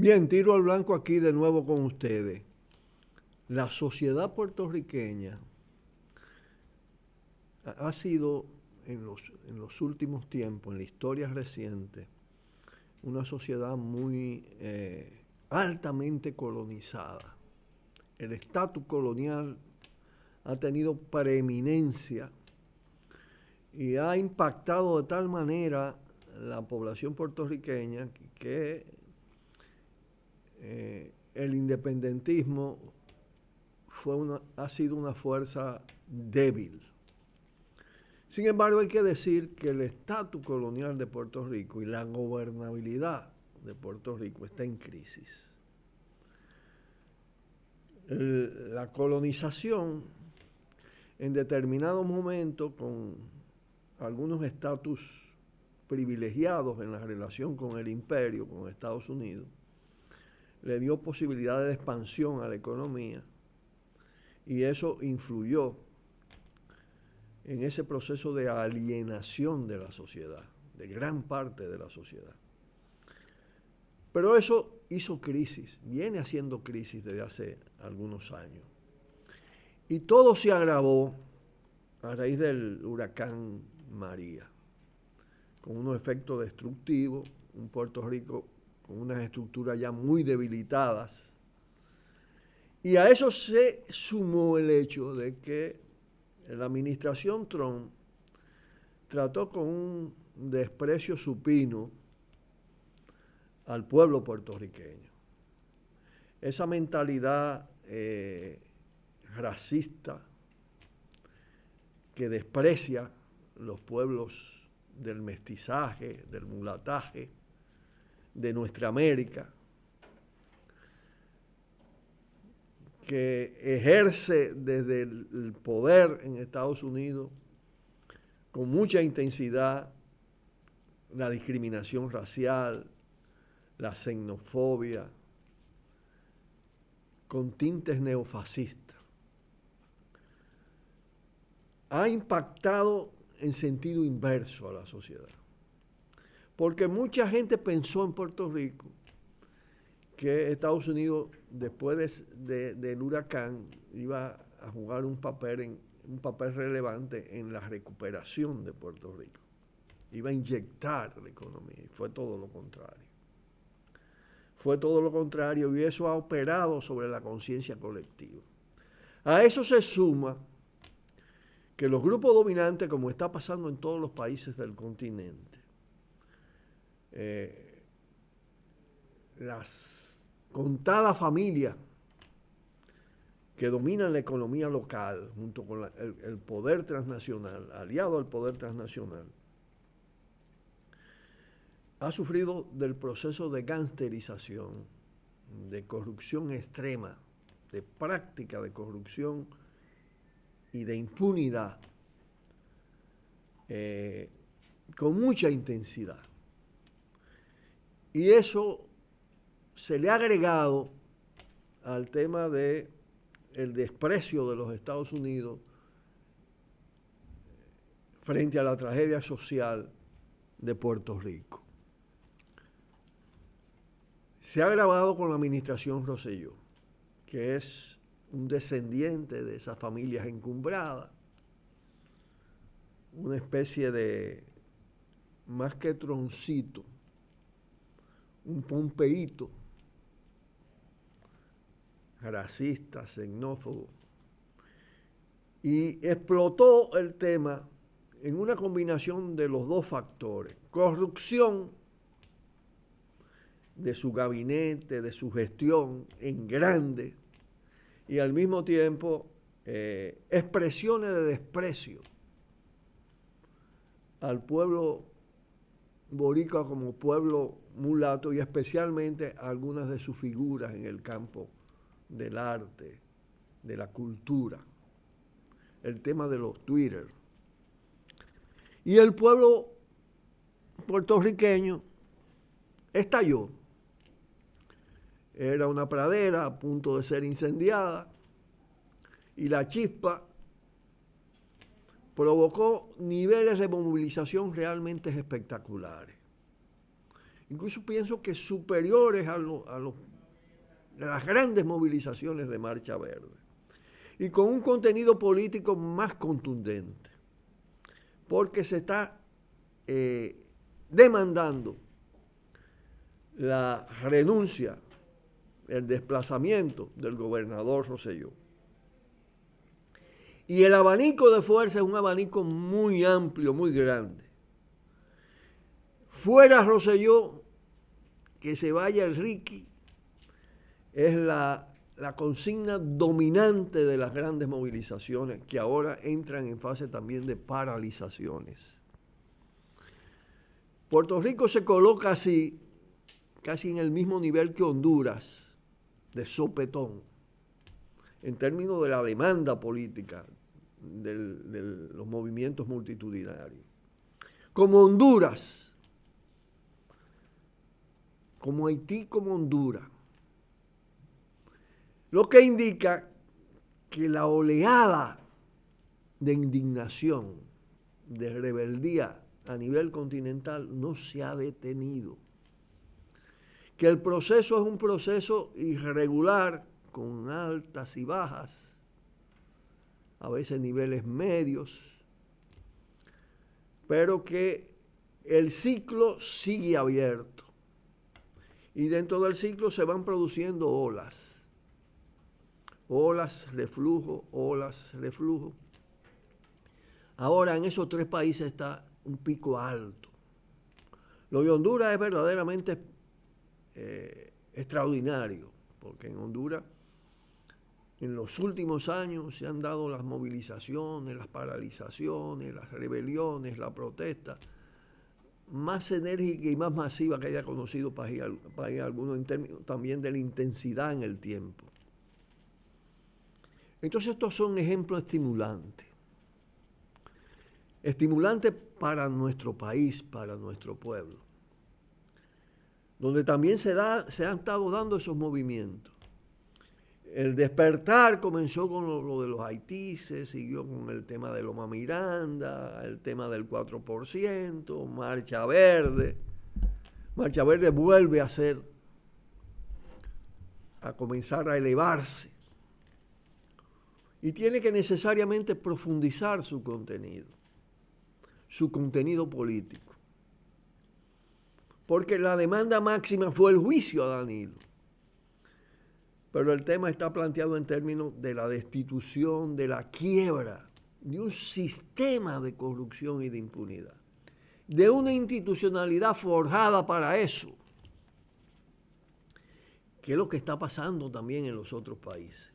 Bien, tiro al blanco aquí de nuevo con ustedes. La sociedad puertorriqueña ha sido en los últimos tiempos, en la historia reciente, una sociedad muy altamente colonizada. El estatus colonial ha tenido preeminencia y ha impactado de tal manera la población puertorriqueña que el independentismo ha sido una fuerza débil. Sin embargo, hay que decir que el estatus colonial de Puerto Rico y la gobernabilidad de Puerto Rico está en crisis. La colonización, en determinado momento, con algunos estatus privilegiados en la relación con el imperio, con Estados Unidos, le dio posibilidades de expansión a la economía y eso influyó en ese proceso de alienación de la sociedad, de gran parte de la sociedad. Pero eso hizo crisis, viene haciendo crisis desde hace algunos años. Y todo se agravó a raíz del huracán María, con unos efectos destructivos, un Puerto Rico con unas estructuras ya muy debilitadas. Y a eso se sumó el hecho de que la administración Trump trató con un desprecio supino al pueblo puertorriqueño. Esa mentalidad racista que desprecia los pueblos del mestizaje, del mulataje, de nuestra América, que ejerce desde el poder en Estados Unidos con mucha intensidad la discriminación racial, la xenofobia, con tintes neofascistas. Ha impactado en sentido inverso a la sociedad, porque mucha gente pensó en Puerto Rico que Estados Unidos, después del huracán, iba a jugar un papel relevante en la recuperación de Puerto Rico. Iba a inyectar la economía, y fue todo lo contrario. Fue todo lo contrario y eso ha operado sobre la conciencia colectiva. A eso se suma que los grupos dominantes, como está pasando en todos los países del continente, las contadas familias que dominan la economía local junto con el poder transnacional, aliado al poder transnacional, ha sufrido del proceso de gangsterización, de corrupción extrema, de práctica de corrupción y de impunidad con mucha intensidad. Y eso se le ha agregado al tema del desprecio de los Estados Unidos frente a la tragedia social de Puerto Rico. Se ha agravado con la administración Rosselló, que es un descendiente de esas familias encumbradas, una especie de, más que troncito, un pompeíto, racista, xenófobo, y explotó el tema en una combinación de los dos factores: corrupción de su gabinete, de su gestión en grande, y al mismo tiempo expresiones de desprecio al pueblo boricua como pueblo mulato y especialmente a algunas de sus figuras en el campo del arte, de la cultura, el tema de los Twitter. Y el pueblo puertorriqueño estalló. Era una pradera a punto de ser incendiada y la chispa provocó niveles de movilización realmente espectaculares. incluso pienso que superiores a las grandes movilizaciones de Marcha Verde, y con un contenido político más contundente, porque se está demandando la renuncia, el desplazamiento del gobernador Rosselló. Y el abanico de fuerza es un abanico muy amplio, muy grande. Fuera Rosselló, que se vaya el Riqui, es la consigna dominante de las grandes movilizaciones, que ahora entran en fase también de paralizaciones. Puerto Rico se coloca así, casi en el mismo nivel que Honduras, de sopetón, en términos de la demanda política de los movimientos multitudinarios. Como Honduras, como Haití, como Honduras. Lo que indica que la oleada de indignación, de rebeldía a nivel continental no se ha detenido. Que el proceso es un proceso irregular, con altas y bajas, a veces niveles medios, pero que el ciclo sigue abierto. Y dentro del ciclo se van produciendo olas. Olas, reflujo, olas, reflujo. Ahora en esos tres países está un pico alto. Lo de Honduras es verdaderamente extraordinario, porque en Honduras en los últimos años se han dado las movilizaciones, las paralizaciones, las rebeliones, la protesta más enérgica y más masiva que haya conocido país alguno, en términos también de la intensidad en el tiempo. Entonces estos son ejemplos estimulantes. Estimulantes para nuestro país, para nuestro pueblo, donde también se han estado dando esos movimientos. El despertar comenzó con lo de los Haití, se siguió con el tema de Loma Miranda, el tema del 4%, Marcha Verde. Marcha Verde vuelve a comenzar a elevarse. Y tiene que necesariamente profundizar su contenido político. Porque la demanda máxima fue el juicio a Danilo. Pero el tema está planteado en términos de la destitución, de la quiebra de un sistema de corrupción y de impunidad, de una institucionalidad forjada para eso, que es lo que está pasando también en los otros países.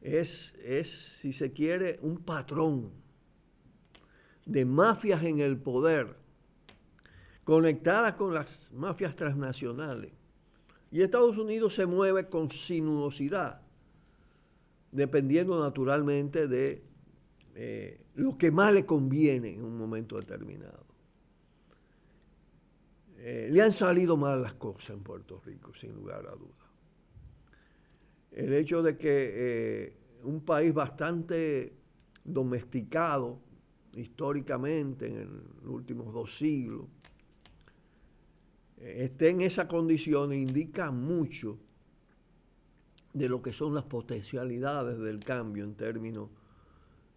Es, si se quiere, un patrón de mafias en el poder, conectadas con las mafias transnacionales. Y Estados Unidos se mueve con sinuosidad, dependiendo naturalmente de lo que más le conviene en un momento determinado. Le han salido mal las cosas en Puerto Rico, sin lugar a dudas. El hecho de que un país bastante domesticado históricamente en los últimos 2 siglos, esté en esa condición indica mucho de lo que son las potencialidades del cambio en términos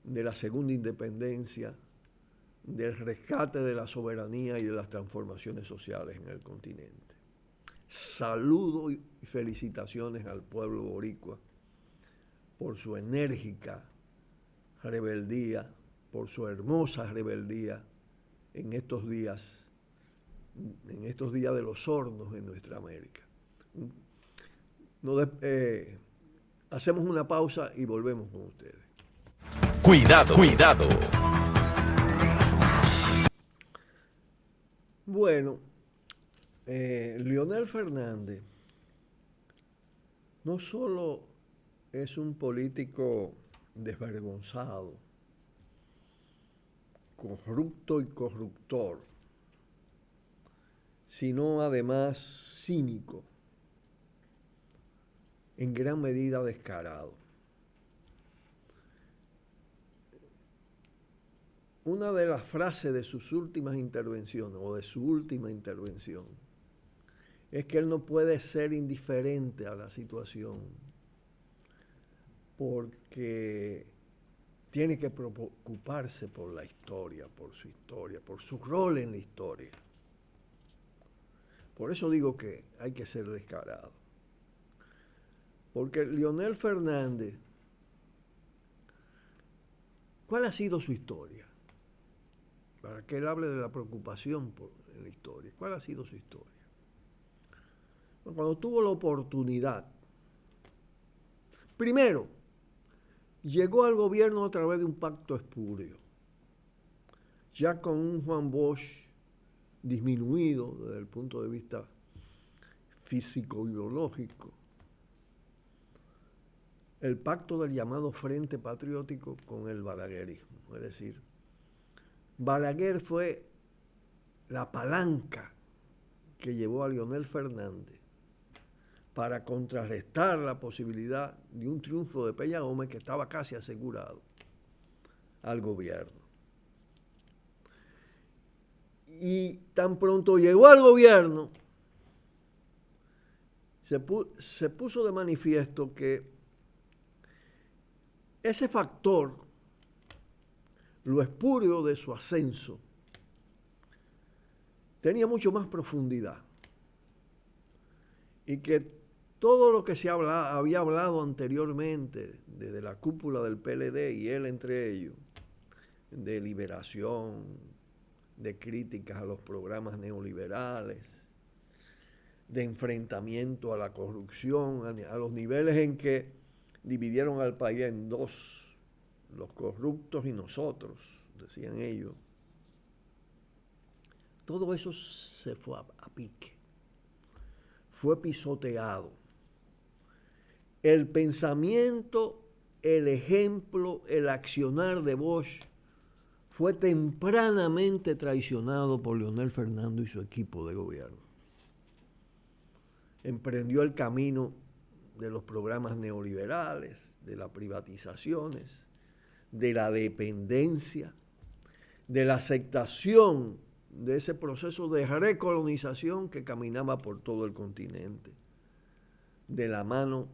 de la segunda independencia, del rescate de la soberanía y de las transformaciones sociales en el continente. Saludo y felicitaciones al pueblo boricua por su enérgica rebeldía, por su hermosa rebeldía en estos días de los hornos en nuestra América. Hacemos una pausa y volvemos con ustedes. Cuidado, cuidado. Bueno, Leonel Fernández no solo es un político desvergonzado, corrupto y corruptor, sino además cínico, en gran medida descarado. una de las frases de sus últimas intervenciones, o de su última intervención, es que él no puede ser indiferente a la situación, porque tiene que preocuparse por la historia, por su rol en la historia. Por eso digo que hay que ser descarado. Porque Leonel Fernández, ¿cuál ha sido su historia? Para que él hable de la preocupación en la historia. ¿Cuál ha sido su historia? Bueno, cuando tuvo la oportunidad, primero, llegó al gobierno a través de un pacto espurio, ya con un Juan Bosch disminuido desde el punto de vista físico-biológico. El pacto del llamado Frente Patriótico con el balaguerismo. Es decir, Balaguer fue la palanca que llevó a Leonel Fernández para contrarrestar la posibilidad de un triunfo de Peña Gómez, que estaba casi asegurado, al gobierno. Y tan pronto llegó al gobierno, se puso de manifiesto que ese factor, lo espurio de su ascenso, tenía mucho más profundidad, y que todo lo que había hablado anteriormente desde la cúpula del PLD y él entre ellos, de liberación, de críticas a los programas neoliberales, de enfrentamiento a la corrupción, a los niveles en que dividieron al país en dos, los corruptos y nosotros, decían ellos. Todo eso se fue a pique, fue pisoteado. El pensamiento, el ejemplo, el accionar de Bosch fue tempranamente traicionado por Leonel Fernández y su equipo de gobierno. Emprendió el camino de los programas neoliberales, de las privatizaciones, de la dependencia, de la aceptación de ese proceso de recolonización que caminaba por todo el continente, de la mano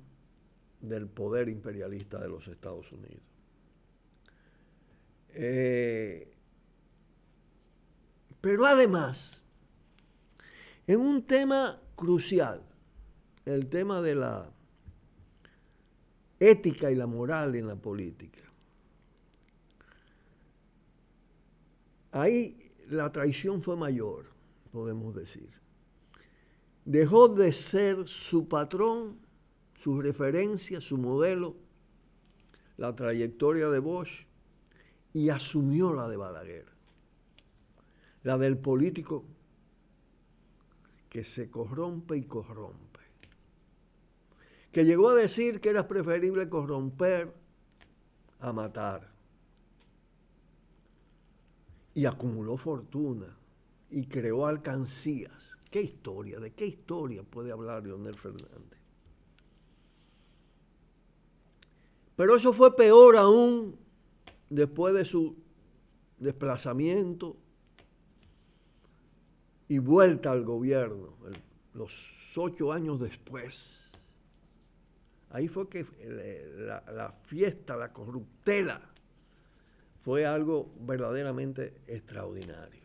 del poder imperialista de los Estados Unidos. Pero además, en un tema crucial, el tema de la ética y la moral en la política, ahí la traición fue mayor, podemos decir. Dejó de ser su patrón, su referencia, su modelo, la trayectoria de Bosch, y asumió la de Balaguer, la del político que se corrompe y corrompe, que llegó a decir que era preferible corromper a matar, y acumuló fortuna y creó alcancías. ¿Qué historia? ¿De qué historia puede hablar Leonel Fernández? Pero eso fue peor aún después de su desplazamiento y vuelta al gobierno, los 8 años después. Ahí fue que la fiesta, la corruptela, fue algo verdaderamente extraordinario.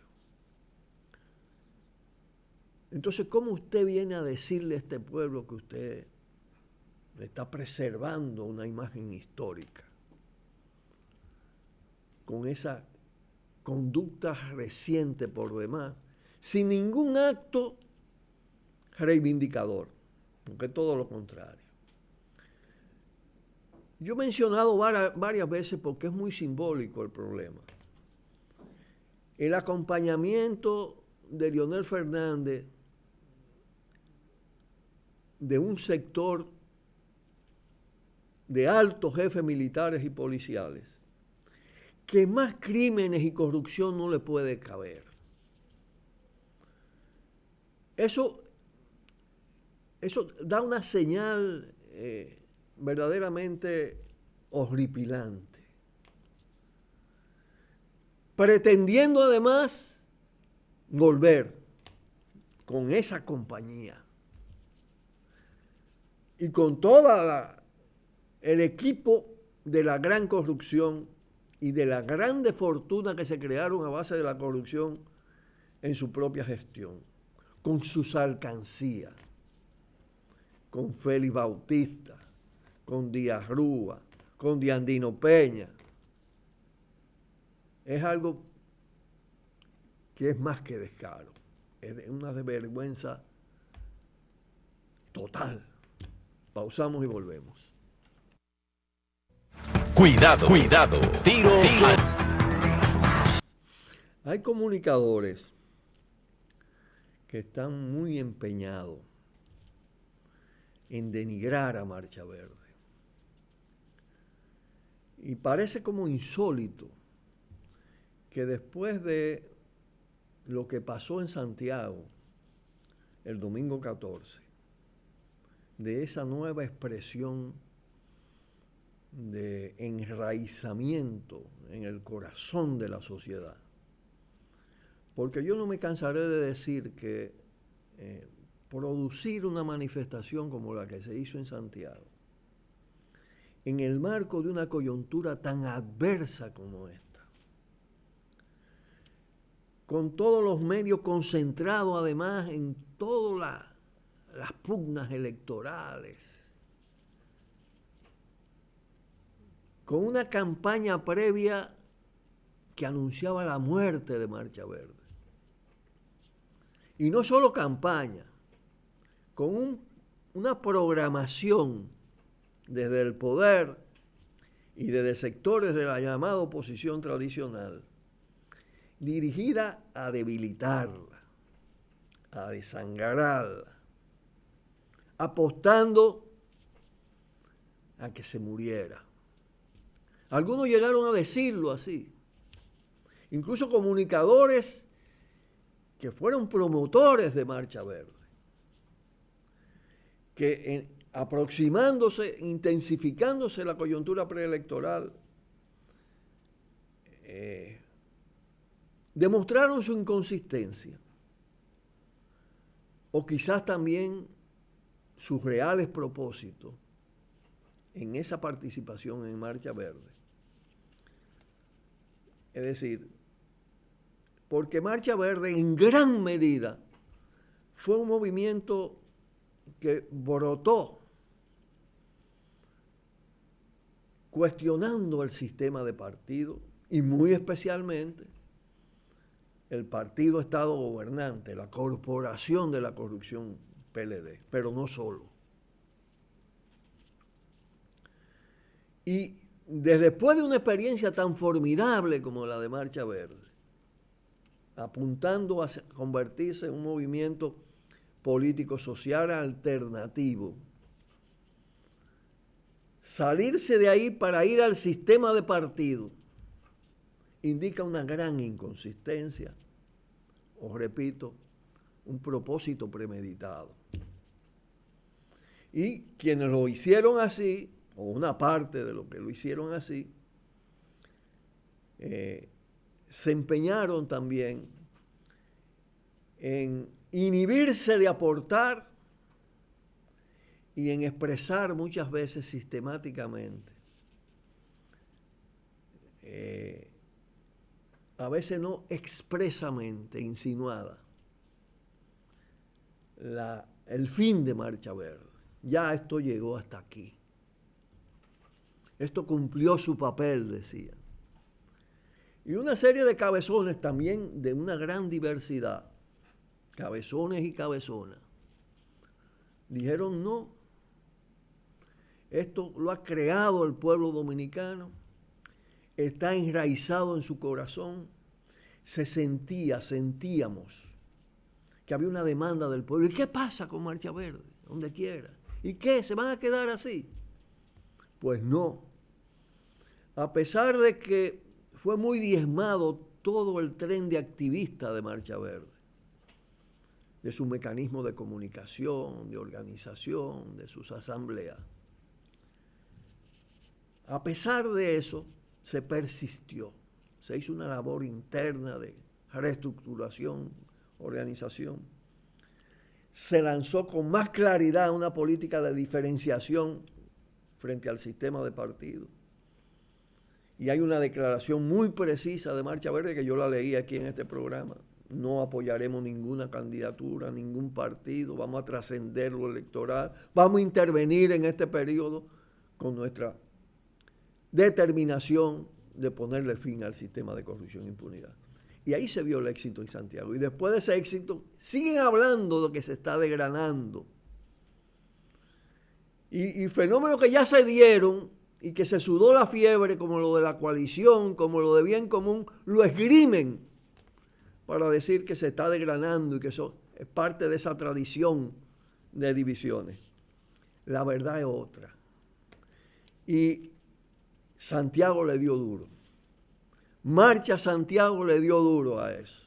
Entonces, ¿cómo usted viene a decirle a este pueblo que usted está preservando una imagen histórica con esa conducta reciente por demás, sin ningún acto reivindicador? Porque es todo lo contrario. Yo he mencionado varias veces, porque es muy simbólico el problema, el acompañamiento de Leonel Fernández de un sector de altos jefes militares y policiales, que más crímenes y corrupción no le puede caber. Eso da una señal verdaderamente horripilante. pretendiendo además volver con esa compañía y con el equipo de la gran corrupción y de la grande fortuna que se crearon a base de la corrupción en su propia gestión, con sus alcancías, con Félix Bautista, con Díaz Rúa, con Diandino Peña. Es algo que es más que descaro, es una vergüenza total. Pausamos y volvemos. Cuidado, cuidado. Tiro. Hay comunicadores que están muy empeñados en denigrar a Marcha Verde. Y parece como insólito que después de lo que pasó en Santiago el domingo 14, de esa nueva expresión de enraizamiento en el corazón de la sociedad, porque yo no me cansaré de decir que producir una manifestación como la que se hizo en Santiago, en el marco de una coyuntura tan adversa como esta, con todos los medios concentrados además en todas las pugnas electorales, con una campaña previa que anunciaba la muerte de Marcha Verde. Y no solo campaña, con una programación desde el poder y desde sectores de la llamada oposición tradicional, dirigida a debilitarla, a desangrarla, apostando a que se muriera. Algunos llegaron a decirlo así, incluso comunicadores que fueron promotores de Marcha Verde, que aproximándose, intensificándose la coyuntura preelectoral, demostraron su inconsistencia, o quizás también sus reales propósitos en esa participación en Marcha Verde. Es decir, porque Marcha Verde en gran medida fue un movimiento que brotó cuestionando el sistema de partido y muy especialmente el partido Estado gobernante, la corporación de la corrupción PLD, pero no solo. Y después de una experiencia tan formidable como la de Marcha Verde, apuntando a convertirse en un movimiento político-social alternativo, salirse de ahí para ir al sistema de partido indica una gran inconsistencia, os repito, un propósito premeditado. Y quienes lo hicieron así, o una parte de lo que lo hicieron así, se empeñaron también en inhibirse de aportar y en expresar muchas veces sistemáticamente, a veces no expresamente, insinuada, el fin de Marcha Verde. Ya esto llegó hasta aquí. Esto cumplió su papel, decían. Y una serie de cabezones también de una gran diversidad, cabezones y cabezonas, dijeron no, esto lo ha creado el pueblo dominicano, está enraizado en su corazón, sentíamos que había una demanda del pueblo. ¿Y qué pasa con Marcha Verde? Donde quiera. ¿Y qué? ¿Se van a quedar así? Pues no. A pesar de que fue muy diezmado todo el tren de activista de Marcha Verde, de su mecanismo de comunicación, de organización, de sus asambleas. A pesar de eso, se persistió, se hizo una labor interna de reestructuración, organización. Se lanzó con más claridad una política de diferenciación frente al sistema de partidos. Y hay una declaración muy precisa de Marcha Verde que yo la leí aquí en este programa. No apoyaremos ninguna candidatura, ningún partido, vamos a trascender lo electoral, vamos a intervenir en este periodo con nuestra determinación de ponerle fin al sistema de corrupción e impunidad. Y ahí se vio el éxito en Santiago. Y después de ese éxito, siguen hablando de que se está desgranando. Y fenómenos que ya se dieron y que se sudó la fiebre, como lo de la coalición, como lo de bien común, lo esgrimen para decir que se está desgranando y que eso es parte de esa tradición de divisiones. La verdad es otra. Y Santiago le dio duro. Marcha Santiago le dio duro a eso.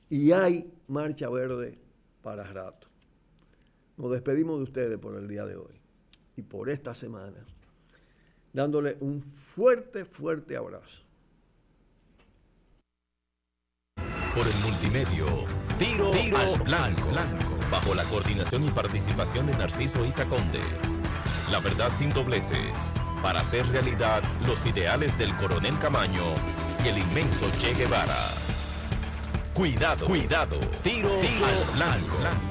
Y hay Marcha Verde para rato. Nos despedimos de ustedes por el día de hoy y por esta semana, dándole un fuerte, fuerte abrazo. Por el multimedio, Tiro al Blanco, bajo la coordinación y participación de Narciso Isa Conde. La verdad sin dobleces, para hacer realidad los ideales del Coronel Camaño y el inmenso Che Guevara. Cuidado, Tiro al Blanco.